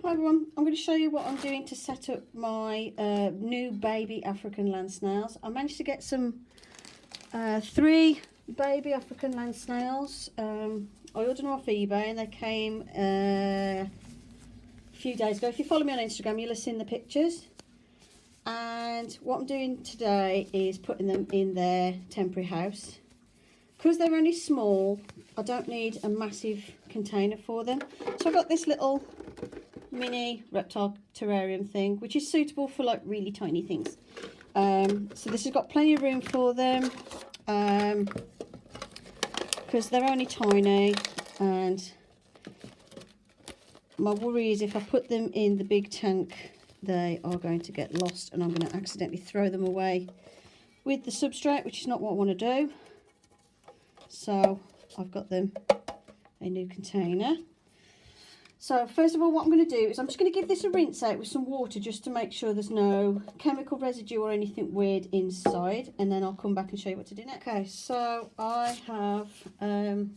Hi everyone, I'm going to show you what I'm doing to set up my new baby African land snails. I managed to get some 3 baby African land snails. I ordered them off eBay and they came a few days ago. If you follow me on Instagram, you'll have seen the pictures. And what I'm doing today is putting them in their temporary house. Because they're only small, I don't need a massive container for them. So I've got this little mini reptile terrarium thing, which is suitable for like really tiny things. So this has got plenty of room for them because they're only tiny, and my worry is if I put them in the big tank they are going to get lost and I'm going to accidentally throw them away with the substrate, which is not what I want to do. So I've got them a new container. So first of all, what I'm going to do is I'm just going to give this a rinse out with some water just to make sure there's no chemical residue or anything weird inside, and then I'll come back and show you what to do next. Okay, so I have let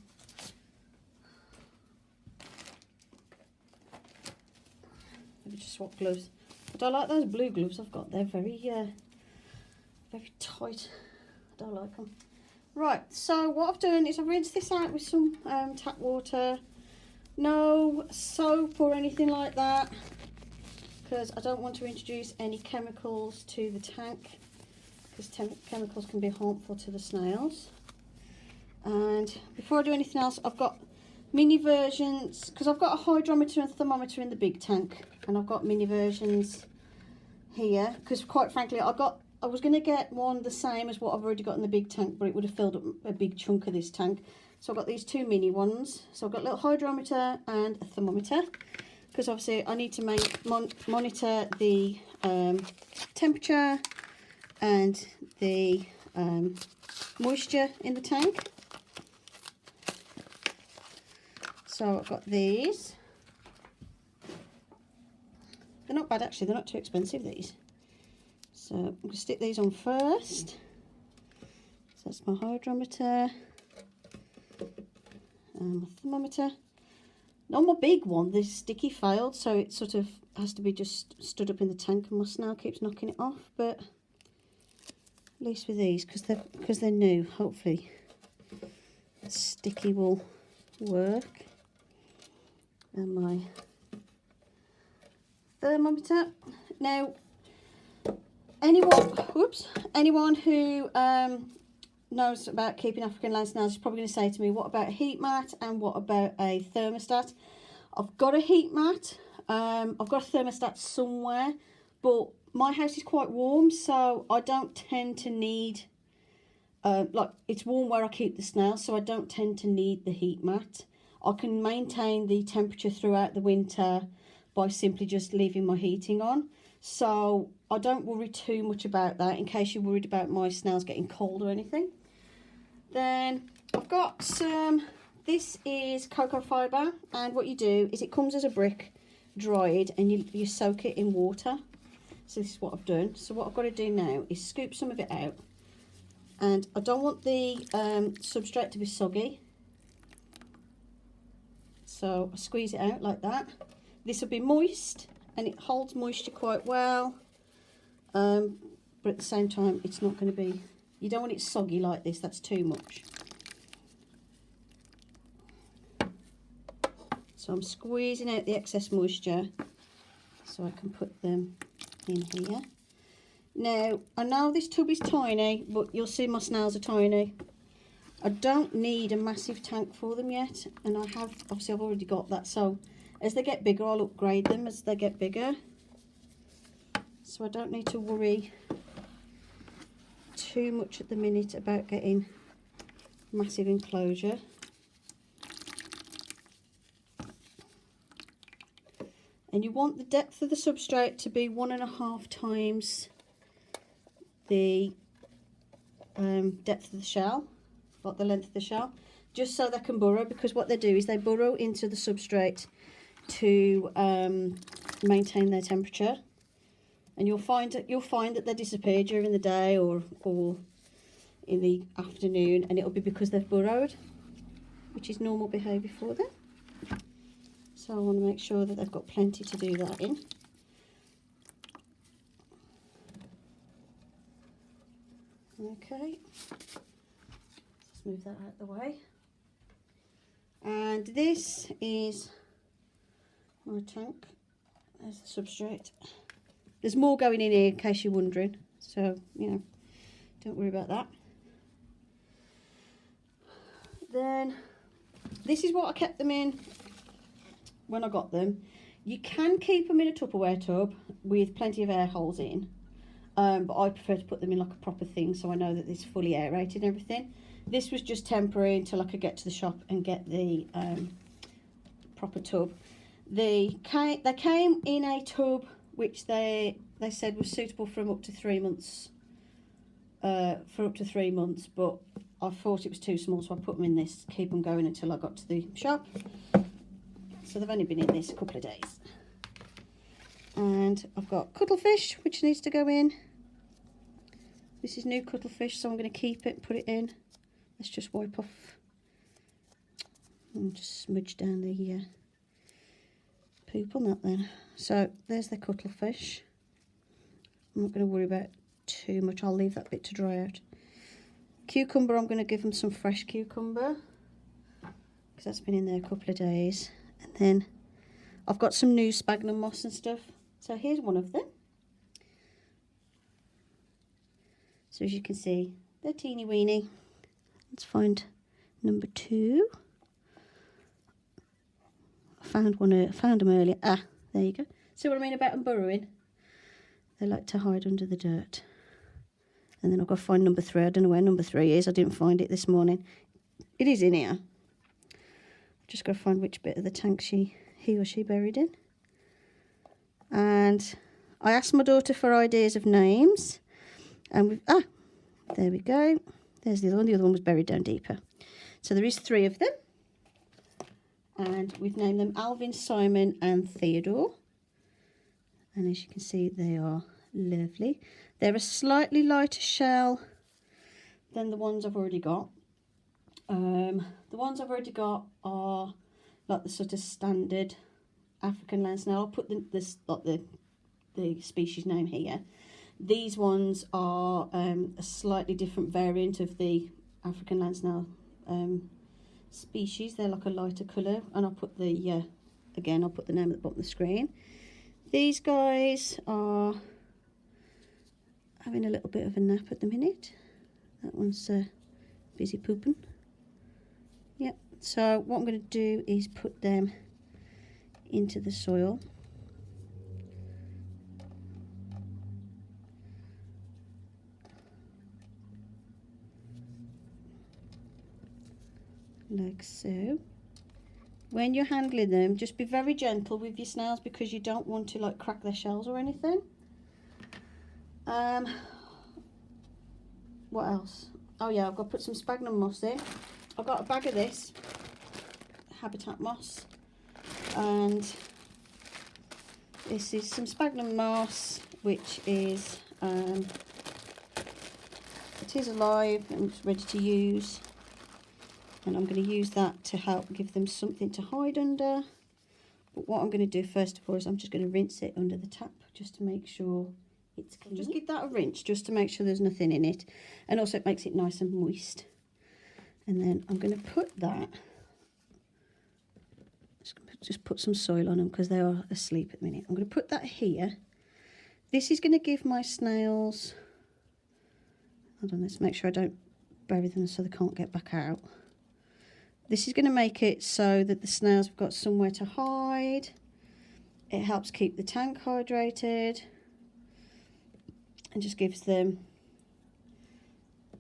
me just swap gloves. I don't like those blue gloves I've got. They're very very tight. I don't like them. Right, so what I've done is I've rinsed this out with some tap water. No soap or anything like that, because I don't want to introduce any chemicals to the tank, because chemicals can be harmful to the snails. And before I do anything else, I've got mini versions, because I've got a hydrometer and thermometer in the big tank, and I've got mini versions here, because quite frankly I was going to get one the same as what I've already got in the big tank, but it would have filled up a big chunk of this tank. So I've got these 2 mini ones. So I've got a little hydrometer and a thermometer, because obviously I need to monitor the temperature and the moisture in the tank. So I've got these. They're not bad actually, they're not too expensive, these. So I'm going to stick these on first. So that's my hydrometer. My thermometer. On my big one, this sticky failed, so it sort of has to be just stood up in the tank, and my snail keeps knocking it off. But at least with these, because they're new, hopefully sticky will work. And my thermometer. Now, anyone who knows about keeping African land snails is probably going to say to me, what about a heat mat and what about a thermostat? I've got a heat mat, I've got a thermostat somewhere, but my house is quite warm, so I don't tend to need like, it's warm where I keep the snails, so I don't tend to need the heat mat. I can maintain the temperature throughout the winter by simply just leaving my heating on, so I don't worry too much about that, in case you're worried about my snails getting cold or anything. Then I've got some, this is cocoa fibre, and what you do is it comes as a brick dried, and you soak it in water. So this is what I've done. So what I've got to do now is scoop some of it out, and I don't want the substrate to be soggy, so I squeeze it out like that. This will be moist and it holds moisture quite well, but at the same time it's not going to be, you don't want it soggy like this, that's too much. So I'm squeezing out the excess moisture so I can put them in here. Now, I know this tub is tiny, but you'll see my snails are tiny. I don't need a massive tank for them yet, and obviously I've already got that, so as they get bigger I'll upgrade them as they get bigger. So I don't need to worry too much at the minute about getting massive enclosure. And you want the depth of the substrate to be 1.5 times the depth of the shell, like the length of the shell, just so they can burrow, because what they do is they burrow into the substrate to maintain their temperature. And you'll find that they disappear during the day or in the afternoon, and it'll be because they've burrowed, which is normal behaviour for them. So So I want to make sure that they've got plenty to do that in. Okay, let's move that out of the way. And this is my tank. There's the substrate. There's more going in here in case you're wondering, so you know, don't worry about that. Then this is what I kept them in when I got them. You can keep them in a Tupperware tub with plenty of air holes in, but I prefer to put them in like a proper thing so I know that it's fully aerated and everything. This was just temporary until I could get to the shop and get the proper tub. They came in a tub which they said was suitable for up to 3 months. But I thought it was too small, so I put them in this to keep them going until I got to the shop. So they've only been in this a couple of days. And I've got cuttlefish, which needs to go in. This is new cuttlefish, so I'm going to keep it and put it in. Let's just wipe off and just smudge down the poop on that then. So there's the cuttlefish. I'm not going to worry about too much. I'll leave that bit to dry out. Cucumber, I'm going to give them some fresh cucumber because that's been in there a couple of days. And then I've got some new sphagnum moss and stuff. So here's one of them. So as you can see, they're teeny weeny. Let's find number 2. I found them earlier. Ah, there you go. See what I mean about them burrowing? They like to hide under the dirt. And then I've got to find number 3. I don't know where number 3 is. I didn't find it this morning. It is in here. I've just got to find which bit of the tank he or she buried in. And I asked my daughter for ideas of names. And there we go. There's the other one. The other one was buried down deeper. So there is 3 of them. And we've named them Alvin, Simon and Theodore. And as you can see, they are lovely. They're a slightly lighter shell than the ones I've already got. The ones I've already got are like the sort of standard African land snail. I'll put the species name here. These ones are a slightly different variant of the African land snail species. They're like a lighter colour, and I'll put the again I'll put the name at the bottom of the screen. These guys are having a little bit of a nap at the minute. That one's busy pooping. Yep. So what I'm going to do is put them into the soil. Like so. When you're handling them, just be very gentle with your snails because you don't want to like crack their shells or anything. What else? Oh yeah, I've got to put some sphagnum moss in. I've got a bag of this habitat moss, and this is some sphagnum moss, which is it is alive and it's ready to use. And I'm going to use that to help give them something to hide under. But what I'm going to do first of all is I'm just going to rinse it under the tap just to make sure it's clean. Just give that a rinse just to make sure there's nothing in it. And also it makes it nice and moist. And then I'm going to put that, just put some soil on them because they are asleep at the minute. I'm going to put that here. This is going to give my snails, hold on, let's make sure I don't bury them so they can't get back out. This is going to make it so that the snails have got somewhere to hide. It helps keep the tank hydrated and just gives them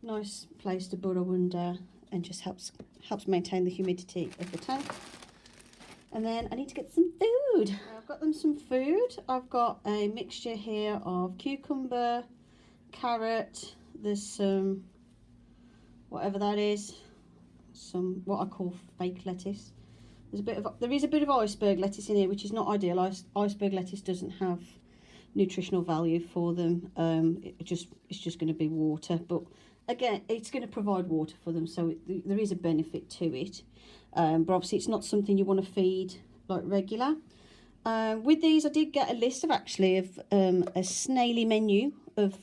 a nice place to burrow under and just helps maintain the humidity of the tank. And then I need to get some food. I've got them some food. I've got a mixture here of cucumber, carrot, there's some, whatever that is, some what I call fake lettuce. There is a bit of iceberg lettuce in here, which is not ideal. Iceberg lettuce doesn't have nutritional value for them. It's just going to be water, but again, it's going to provide water for them, so there is a benefit to it. But obviously, it's not something you want to feed like regular. With these, I did get a list of actually of a snaily menu of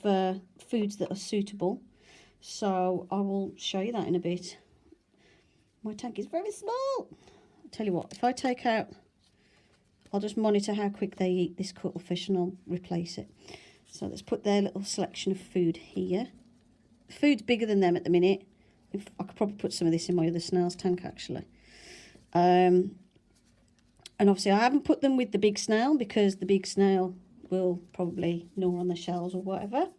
foods that are suitable. So I will show you that in a bit. My tank is very small. I'll tell you what, if I take out, I'll just monitor how quick they eat this cuttlefish and I'll replace it. So let's put their little selection of food here. The food's bigger than them at the minute. I could probably put some of this in my other snail's tank actually. And obviously I haven't put them with the big snail because the big snail will probably gnaw on the shells or whatever.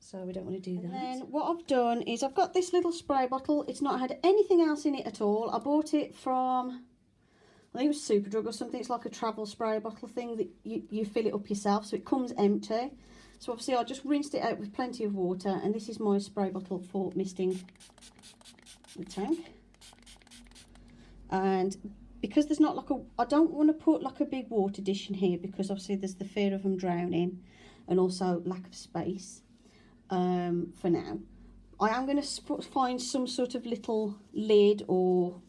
So we don't want to do that. And then what I've done is I've got this little spray bottle. It's not had anything else in it at all. I bought it from, I think it was Superdrug or something. It's like a travel spray bottle thing that you fill it up yourself, so it comes empty. So obviously I just rinsed it out with plenty of water, and this is my spray bottle for misting the tank. And because there's not like I don't want to put like a big water dish in here because obviously there's the fear of them drowning and also lack of space for now. I am going to find some sort of little lid or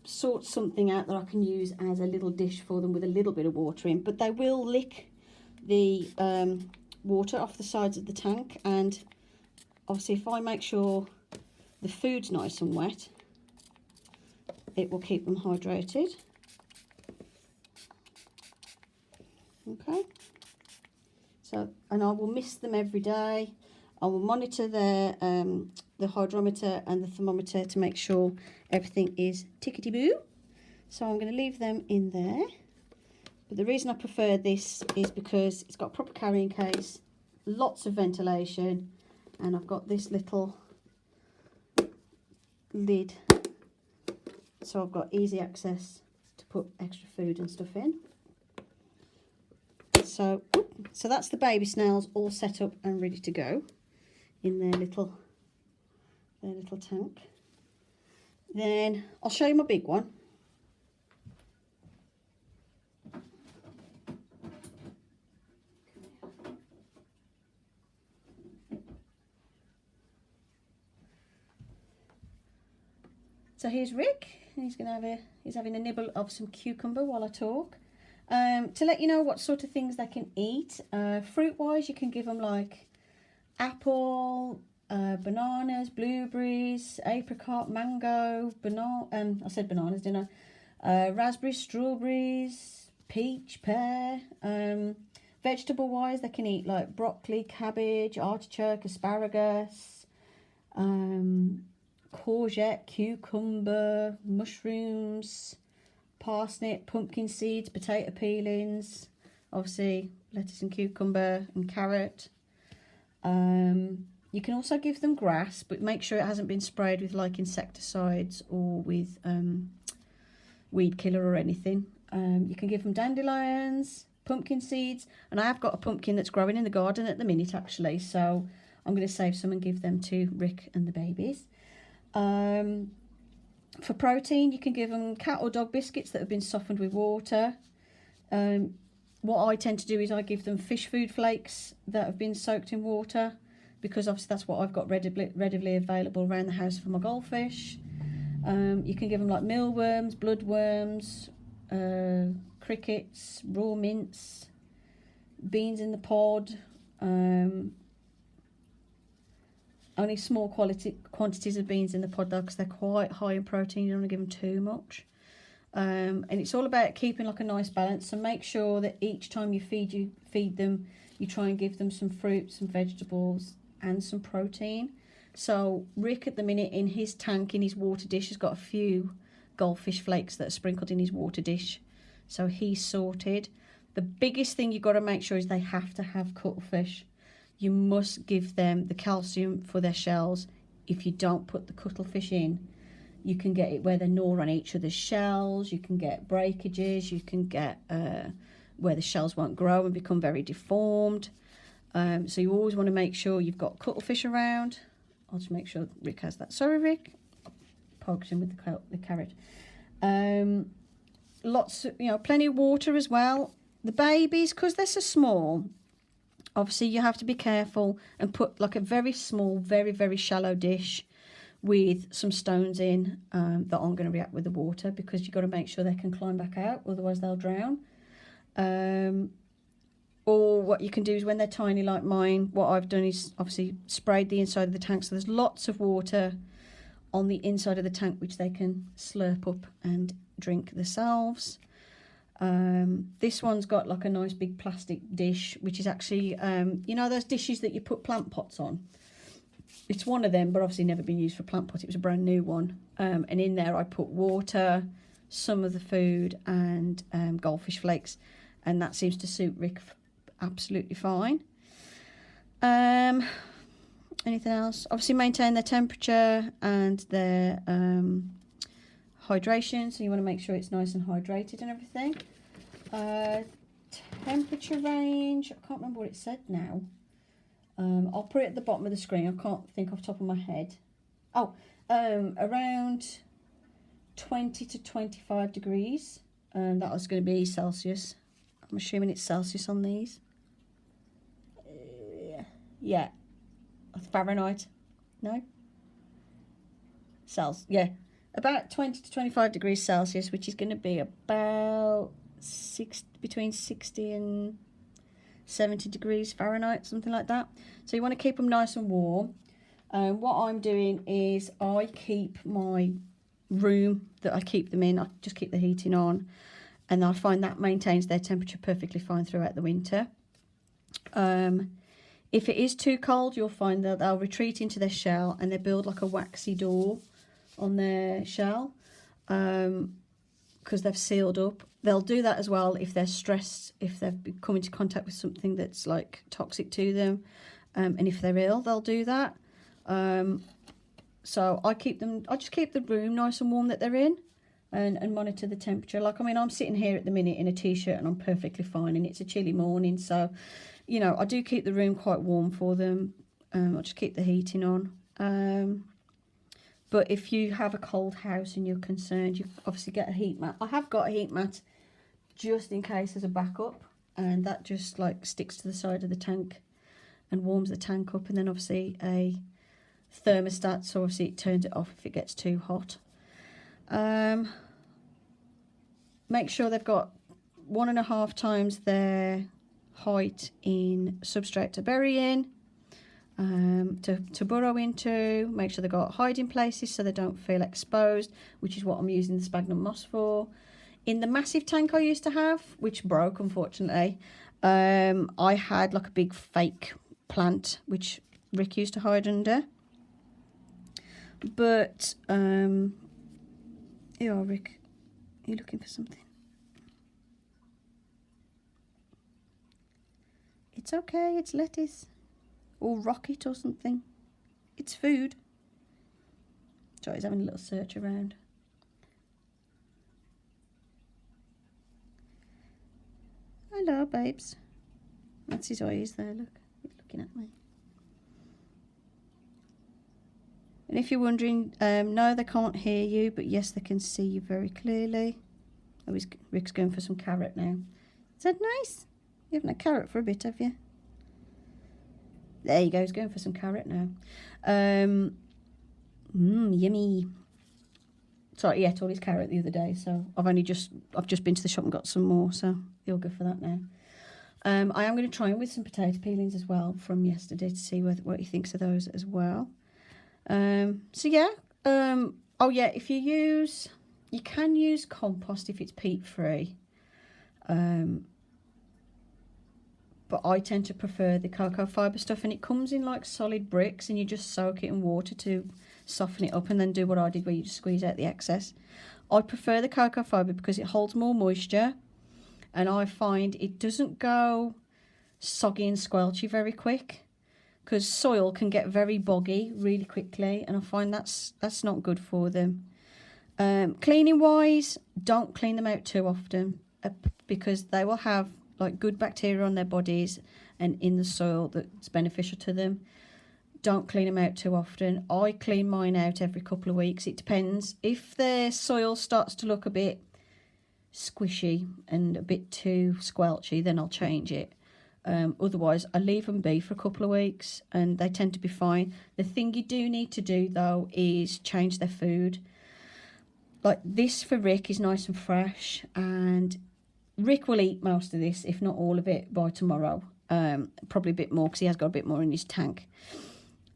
sort something out that I can use as a little dish for them with a little bit of water in, but they will lick the water off the sides of the tank, and obviously if I make sure the food's nice and wet, it will keep them hydrated. Okay, so, and I will mist them every day. I will monitor their the hydrometer and the thermometer to make sure everything is tickety-boo. So I'm going to leave them in there. But the reason I prefer this is because it's got a proper carrying case, lots of ventilation, and I've got this little lid. So I've got easy access to put extra food and stuff in. So that's the baby snails all set up and ready to go in their little tank. Then I'll show you my big one. So here's Rick. He's having a nibble of some cucumber while I talk. To let you know what sort of things they can eat. Fruit wise, you can give them like apple, bananas, blueberries, apricot, mango, I said bananas, didn't I? Raspberries, strawberries, peach, pear. Vegetable wise, they can eat like broccoli, cabbage, artichoke, asparagus, courgette, cucumber, mushrooms, parsnip, pumpkin seeds, potato peelings, obviously lettuce and cucumber and carrot. You can also give them grass, but make sure it hasn't been sprayed with like insecticides or with weed killer or anything. You can give them dandelions, pumpkin seeds, and I have got a pumpkin that's growing in the garden at the minute actually, so I'm going to save some and give them to Rick and the babies. For protein, you can give them cat or dog biscuits that have been softened with water. What I tend to do is I give them fish food flakes that have been soaked in water, because obviously that's what I've got readily available around the house for my goldfish. You can give them like mealworms, bloodworms, crickets, raw mince, beans in the pod. Only small quantities of beans in the pod though, because they're quite high in protein. You don't want to give them too much. And it's all about keeping like a nice balance. So make sure that each time you feed them, you try and give them some fruit, some vegetables, and some protein. So Rick at the minute in his tank, in his water dish, has got a few goldfish flakes that are sprinkled in his water dish. So he's sorted. The biggest thing you've got to make sure is they have to have cuttlefish. You must give them the calcium for their shells. If you don't put the cuttlefish in, you can get it where they gnaw on each other's shells. You can get breakages. You can get where the shells won't grow and become very deformed. So you always want to make sure you've got cuttlefish around. I'll just make sure Rick has that. Sorry, Rick. Poked him with the carrot. Lots of, plenty of water as well. The babies, because they're so small, obviously you have to be careful and put like a very small, very, very shallow dish with some stones in that aren't going to react with the water, because you've got to make sure they can climb back out, otherwise they'll drown. Or what you can do is, when they're tiny like mine, what I've done is obviously sprayed the inside of the tank, so there's lots of water on the inside of the tank which they can slurp up and drink themselves. This one's got like a nice big plastic dish, which is actually, you know those dishes that you put plant pots on? It's one of them, but obviously never been used for plant pot. It was a brand new one. And in there I put water, some of the food, and goldfish flakes. And that seems to suit Rick absolutely fine. Anything else? Obviously maintain their temperature and their hydration. So you want to make sure it's nice and hydrated and everything. Temperature range, I can't remember what it said now. I'll put it at the bottom of the screen. I can't think off the top of my head. Oh, around 20 to 25 degrees. That was going to be Celsius. I'm assuming it's Celsius on these. Yeah. Fahrenheit. No? Celsius. Yeah. About 20 to 25 degrees Celsius, which is going to be about between 60 and 70 degrees Fahrenheit, something like that. So you want to keep them nice and warm. What I'm doing is I keep my room that I keep them in, I just keep the heating on, and I find that maintains their temperature perfectly fine throughout the winter. If it is too cold, you'll find that they'll retreat into their shell and they build like a waxy door on their shell, because they've sealed up. They'll do that as well if they're stressed, if they've come into contact with something that's like toxic to them, and if they're ill, they'll do that. So I just keep the room nice and warm that they're in, and monitor the temperature. Like, I mean, I'm sitting here at the minute in a t-shirt and I'm perfectly fine, and it's a chilly morning, so you know, I do keep the room quite warm for them. I'll just keep the heating on. But if you have a cold house and you're concerned, you obviously get a heat mat. I have got a heat mat just in case as a backup, and that just like sticks to the side of the tank and warms the tank up. And then obviously a thermostat, so obviously it turns it off if it gets too hot. Make sure they've got 1.5 times their height in substrate to bury in, to burrow into. Make sure they've got hiding places so they don't feel exposed, which is what I'm using the sphagnum moss for. In the massive tank I used to have, which broke unfortunately, I had like a big fake plant which Rick used to hide under. But yeah, Rick, are you looking for something? It's okay, it's lettuce or rocket or something. It's food. So he's having a little search around. Hello, babes. That's his eyes there, look. He's looking at me. And if you're wondering, no, they can't hear you, but yes, they can see you very clearly. Oh, Rick's going for some carrot now. Is that nice? You haven't had carrot for a bit, have you? There you go, he's going for some carrot now. Yummy. Sorry, he ate all his carrot the other day, so I've just been to the shop and got some more, so he'll go for that now. I am going to try him with some potato peelings as well from yesterday to see what he thinks of those as well. So yeah, oh yeah, if you can use compost if it's peat free. But I tend to prefer the cocoa fibre stuff, and it comes in like solid bricks, and you just soak it in water to soften it up and then do what I did where you just squeeze out the excess. I prefer the cocoa fibre because it holds more moisture, and I find it doesn't go soggy and squelchy very quick, because soil can get very boggy really quickly, and I find that's not good for them. Cleaning wise, don't clean them out too often, because they will have like good bacteria on their bodies and in the soil that's beneficial to them. Don't clean them out too often. I clean mine out every couple of weeks. It depends. If their soil starts to look a bit squishy and a bit too squelchy, then I'll change it. Otherwise, I leave them be for a couple of weeks and they tend to be fine. The thing you do need to do, though, is change their food. Like this for Rick is nice and fresh, and Rick will eat most of this, if not all of it, by tomorrow. Probably a bit more because he has got a bit more in his tank.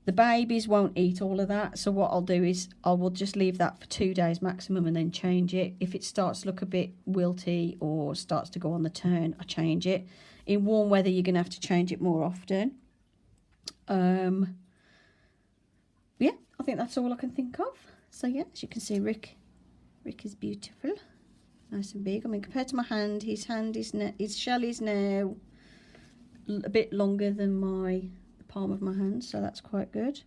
The babies won't eat all of that, so what I'll do is I will just leave that for 2 days maximum and then change it. If it starts to look a bit wilty or starts to go on the turn, I change it. In warm weather, you're going to have to change it more often. Yeah, I think that's all I can think of. So yeah, as you can see, Rick is beautiful, nice and big. I mean, compared to my hand is his shell is now a bit longer than the palm of my hand, so that's quite good.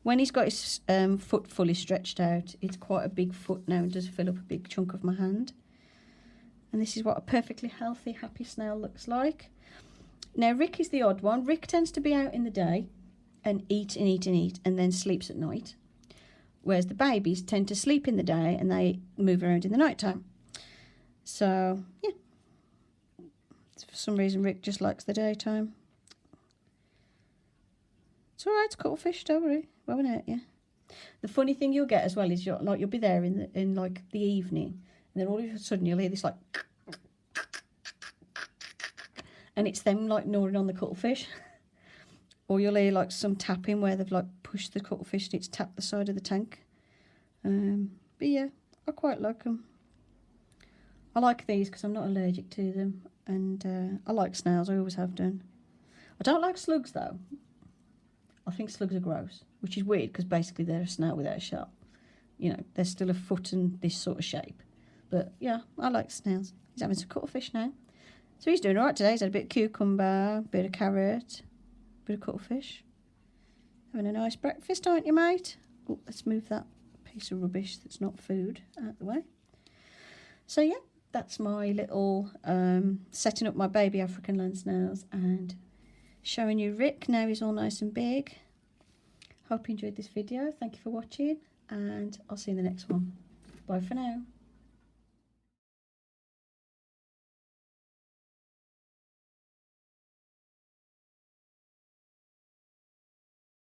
When he's got his foot fully stretched out, it's quite a big foot now and does fill up a big chunk of my hand. And this is what a perfectly healthy, happy snail looks like. Now, Rick is the odd one. Rick tends to be out in the day and eat and eat and eat and then sleeps at night. Whereas the babies tend to sleep in the day and they move around in the night time. So, yeah. For some reason, Rick just likes the daytime. It's alright, it's cuttlefish, don't worry. Won't hurt you. The funny thing you'll get as well is you'll be there in like the evening, and then all of a sudden you'll hear this like, and it's them like gnawing on the cuttlefish. Or you'll hear like some tapping where they've like pushed the cuttlefish and it's tapped the side of the tank. But yeah, I quite like them. I like these because I'm not allergic to them, and I like snails. I always have done. I don't like slugs though. I think slugs are gross, which is weird because basically they're a snail without a shell. You know, they're still a foot and this sort of shape. But yeah, I like snails. He's having some cuttlefish now. So he's doing all right today. He's had a bit of cucumber, a bit of carrot, a bit of cuttlefish. Having a nice breakfast, aren't you, mate? Oh, let's move that piece of rubbish that's not food out of the way. So yeah, that's my little setting up my baby African land snails and showing you Rick. Now he's all nice and big. Hope you enjoyed this video. Thank you for watching, and I'll see you in the next one. Bye for now.